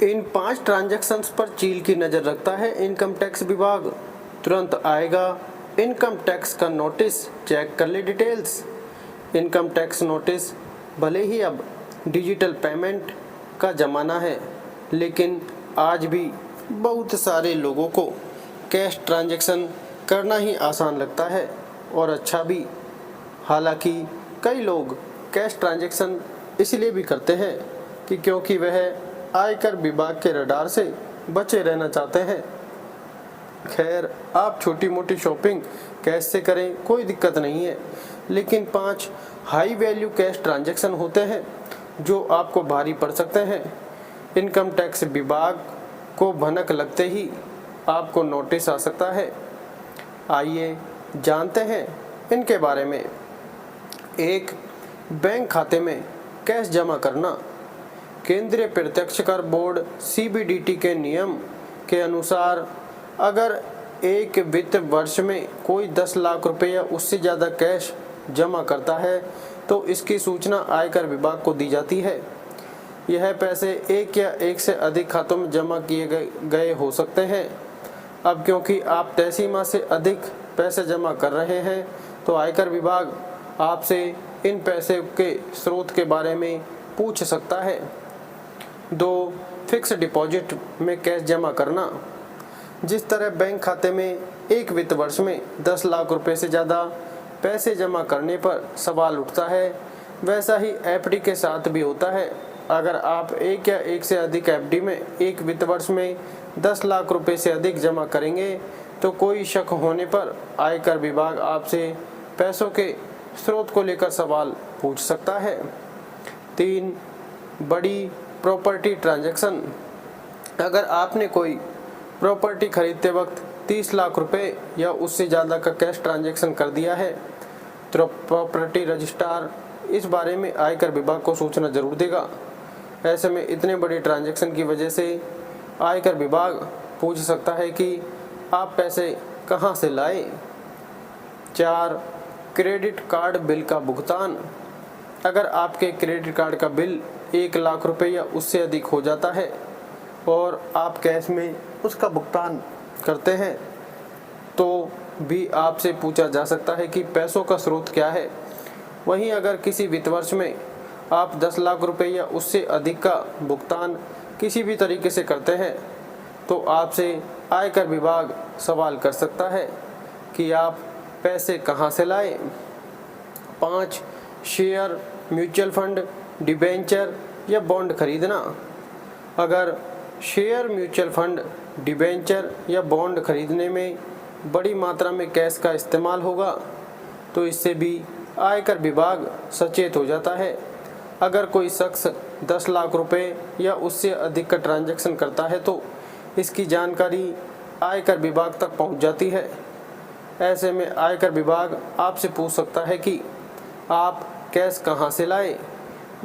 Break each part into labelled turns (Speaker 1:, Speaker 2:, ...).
Speaker 1: इन 5 transactions पर चील की नज़र रखता है इनकम टैक्स विभाग। तुरंत आएगा इनकम टैक्स का नोटिस, चेक कर ले डिटेल्स। इनकम टैक्स नोटिस भले ही अब डिजिटल पेमेंट का ज़माना है, लेकिन आज भी बहुत सारे लोगों को कैश ट्रांजैक्शन करना ही आसान लगता है और अच्छा भी। हालांकि कई लोग कैश ट्रांजैक्शन इसलिए भी करते हैं कि क्योंकि वह आयकर विभाग के रडार से बचे रहना चाहते हैं। खैर, आप छोटी मोटी शॉपिंग कैश से करें, कोई दिक्कत नहीं है, लेकिन 5 हाई वैल्यू कैश ट्रांजैक्शन होते हैं जो आपको भारी पड़ सकते हैं। इनकम टैक्स विभाग को भनक लगते ही आपको नोटिस आ सकता है। आइए जानते हैं इनके बारे में। 1. बैंक खाते में कैश जमा करना। केंद्रीय प्रत्यक्ष कर बोर्ड CBDT के नियम के अनुसार अगर एक वित्त वर्ष में कोई 10 लाख रुपए या उससे ज़्यादा कैश जमा करता है तो इसकी सूचना आयकर विभाग को दी जाती है। यह पैसे एक या एक से अधिक खातों में जमा किए गए हो सकते हैं। अब क्योंकि आप तय सीमा से अधिक पैसे जमा कर रहे हैं तो आयकर विभाग आपसे इन पैसे के स्रोत के बारे में पूछ सकता है। 2. फिक्स डिपॉजिट में कैश जमा करना। जिस तरह बैंक खाते में एक वित्त वर्ष में 10 लाख रुपए से ज़्यादा पैसे जमा करने पर सवाल उठता है, वैसा ही FD के साथ भी होता है। अगर आप एक या एक से अधिक FD में एक वित्त वर्ष में 10 लाख रुपए से अधिक जमा करेंगे तो कोई शक होने पर आयकर विभाग आपसे पैसों के स्रोत को लेकर सवाल पूछ सकता है। 3. बड़ी प्रॉपर्टी ट्रांजैक्शन। अगर आपने कोई प्रॉपर्टी खरीदते वक्त 30 लाख रुपए या उससे ज़्यादा का कैश ट्रांजैक्शन कर दिया है तो प्रॉपर्टी रजिस्ट्रार इस बारे में आयकर विभाग को सूचना जरूर देगा। ऐसे में इतने बड़े ट्रांजैक्शन की वजह से आयकर विभाग पूछ सकता है कि आप पैसे कहां से लाए। 4. क्रेडिट कार्ड बिल का भुगतान। अगर आपके क्रेडिट कार्ड का बिल 1 लाख रुपए या उससे अधिक हो जाता है और आप कैश में उसका भुगतान करते हैं तो भी आपसे पूछा जा सकता है कि पैसों का स्रोत क्या है। वहीं अगर किसी वित्त वर्ष में आप 10 लाख रुपए या उससे अधिक का भुगतान किसी भी तरीके से करते हैं तो आपसे आयकर विभाग सवाल कर सकता है कि आप पैसे कहां से लाए। 5. शेयर, म्यूचुअल फंड, डिबेंचर या बॉन्ड खरीदना। अगर शेयर, म्यूचुअल फंड, डिबेंचर या बॉन्ड खरीदने में बड़ी मात्रा में कैश का इस्तेमाल होगा तो इससे भी आयकर विभाग सचेत हो जाता है। अगर कोई शख्स 10 लाख रुपए या उससे अधिक का ट्रांजैक्शन करता है तो इसकी जानकारी आयकर विभाग तक पहुंच जाती है। ऐसे में आयकर विभाग आपसे पूछ सकता है कि आप कैश कहां से लाए।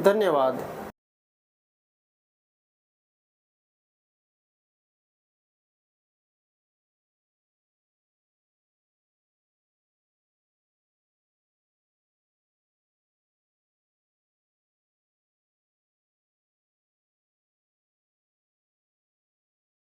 Speaker 1: धन्यवाद।